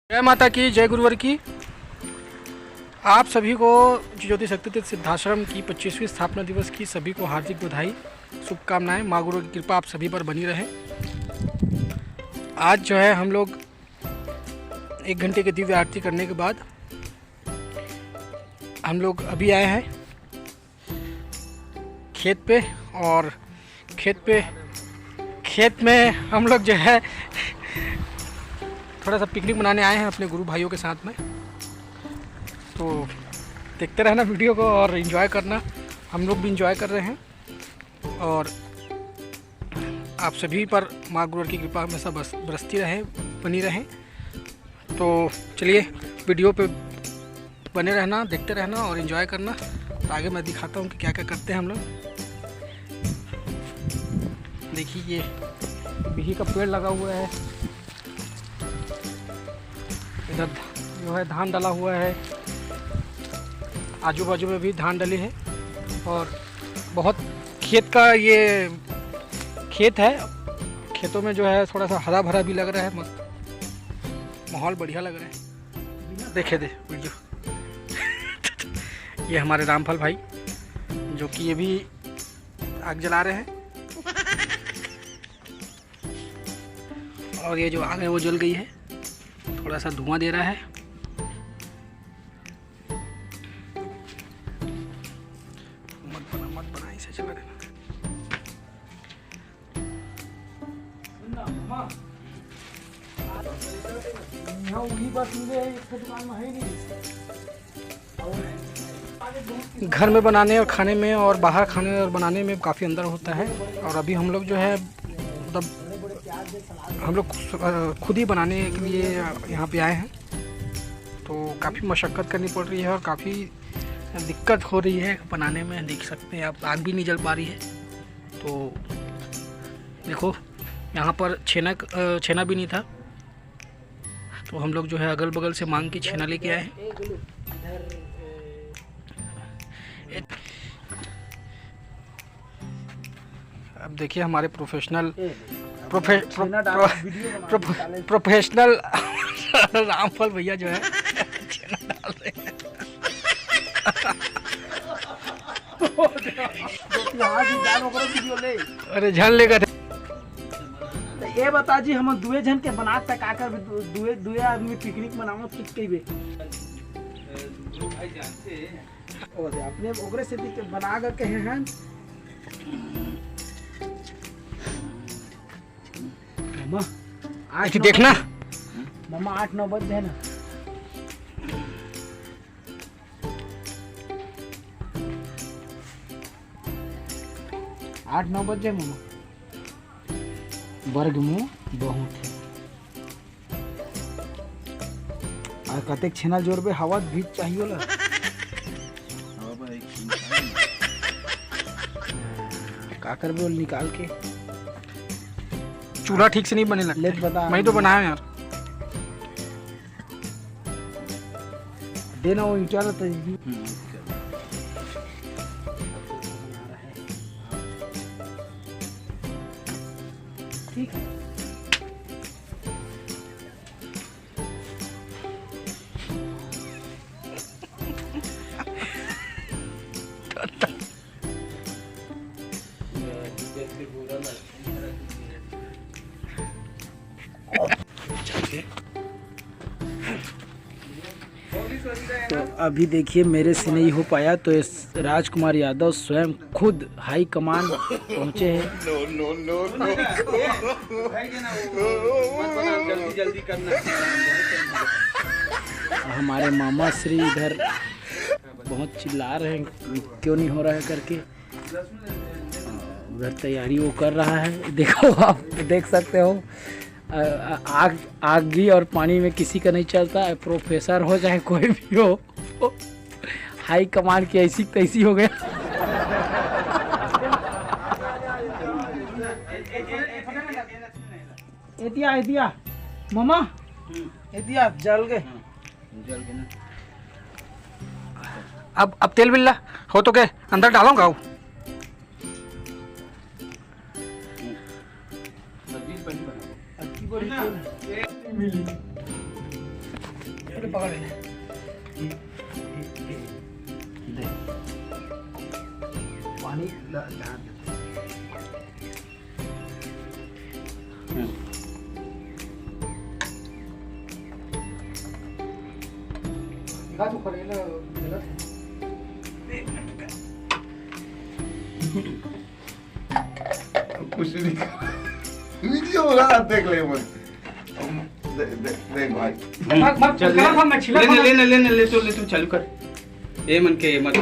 जय माता की, जय गुरुवर की। आप सभी को ज्योति शक्ति तीर्थ सिद्धाश्रम की 25वीं स्थापना दिवस की सभी को हार्दिक बधाई, शुभकामनाएं। माँ गुरु की कृपा आप सभी पर बनी रहे। आज जो है हम लोग 1 घंटे की दिव्य आरती करने के बाद हम लोग अभी आए हैं खेत पे, और खेत में हम लोग जो है थोड़ा सा पिकनिक मनाने आए हैं अपने गुरु भाइयों के साथ में। तो देखते रहना वीडियो को और एंजॉय करना। हम लोग भी एंजॉय कर रहे हैं और आप सभी पर माँ गुरुवर की कृपा हमेशा बरसती रहे, बनी रहे। तो चलिए वीडियो पे बने रहना, देखते रहना और एंजॉय करना। तो आगे मैं दिखाता हूँ कि क्या क्या करते हैं हम लोग। देखिए ये बिही का पेड़ लगा हुआ है, इधर जो है धान डाला हुआ है, आजू बाजू में भी धान डली है और बहुत खेत का ये खेत है। खेतों में जो है थोड़ा सा हरा भरा भी लग रहा है, माहौल बढ़िया लग रहा है। देखे दे वीडियो। ये हमारे रामफल भाई जो कि ये भी आग जला रहे हैं और ये जो आग है वो जल गई है, थोड़ा सा धुआं दे रहा है। मत बना इसे, चला देना। घर में बनाने और खाने में और बाहर खाने और बनाने में काफ़ी अंतर होता है। और अभी हम लोग जो है मतलब हम लोग खुद ही बनाने के लिए यहाँ पे आए हैं। तो काफ़ी मशक्क़त करनी पड़ रही है और काफ़ी दिक्कत हो रही है बनाने में। देख सकते हैं आप, आग भी नहीं जल पा रही है। तो देखो यहाँ पर छेना भी नहीं था, तो हम लोग जो है अगल बगल से मांग के छेना लेके आए हैं। अब देखिए हमारे प्रोफेशनल रामफल भैया जो है छेना डाल रहे हैं। अरे झन लेगा ये बता जी, हम दुए जन के बना तक आकर दुए आदमी पिकनिक मनाओ कित कइबे भाई जानते हैं अपने ओकरे से बना कर कहे हैं। मामा आज देखना, मामा 8-9 बजे है ना। आठ 9 बजे मामा वर्ग में बहुत है और कतेक छेना जोर पे हवा भी चाहिए ला। काकर बोल निकाल के चूल्हा ठीक से नहीं बने लगता। लेट बता, मैं तो बनाया यार। देना वो ईटा रहता ठीक है। तो अभी देखिए मेरे से नहीं हो पाया, तो इस राजकुमार यादव स्वयं खुद हाई कमान पहुंचे हैं। जल्दी करना। हमारे मामा श्री इधर बहुत चिल्ला रहे हैं क्यों नहीं हो रहा है करके। उधर तैयारी वो कर रहा है। देखो आप देख सकते हो, आग और पानी में किसी का नहीं चलता है। प्रोफेसर हो चाहे कोई भी हो, हाई कमान की ऐसी तैसी हो गया। एतिया मामा एतिया जल गए ना। अब तेल बिल्ला हो तो क्या अंदर डालूंगा। पकड़ लेना। पानी तो करेला गलत है। कुछ नहीं वीडियो बना देख ले मत देख भाई चल मैं छिला ले तू चालू कर ए मन के मत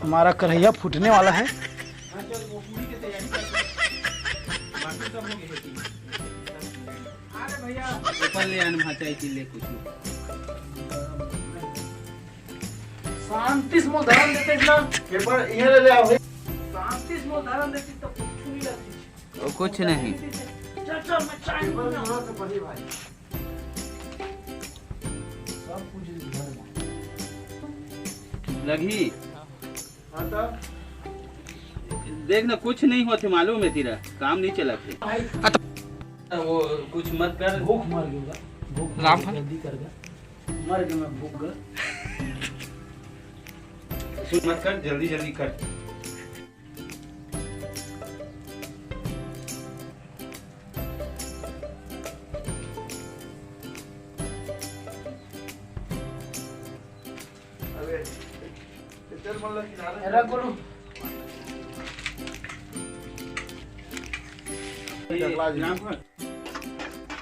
हमारा कढ़ैया फूटने वाला है। ऊपर ले आन भाचाई की ले कुछ शांति से मोल धरन देते ना पेपर इधर ले आओ शांति से मोल धरन देते तो कुछ नहीं लगती। कुछ नहीं चल मैं चाय बना तो पड़ी भाई सब कुछ घर में लगी आता देख ना कुछ नहीं होते मालूम है तेरा काम नहीं चला थे वो कुछ मत कर भूख मर गया भूख रामफल? जल्दी कर गया मर गया मैं भूख गया। कुछ मत कर जल्दी जल्दी कर अरे चल मतलब किनारे एरा करो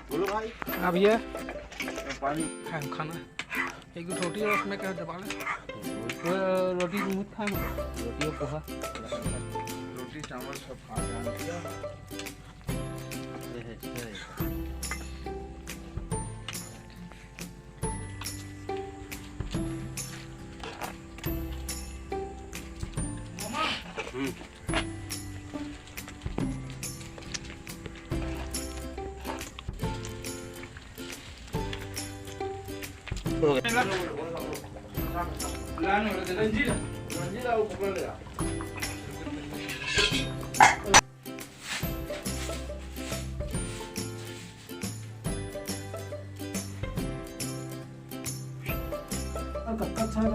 बोलो भाई अब ये पानी खाना एक दो रोटी और उसमें क्या दबा ले। रोटी मुझ खा रोटी और पोहा रोटी चावल सब खा जाना रंजीला वो पकड़ ले कच्चा अच्छा है।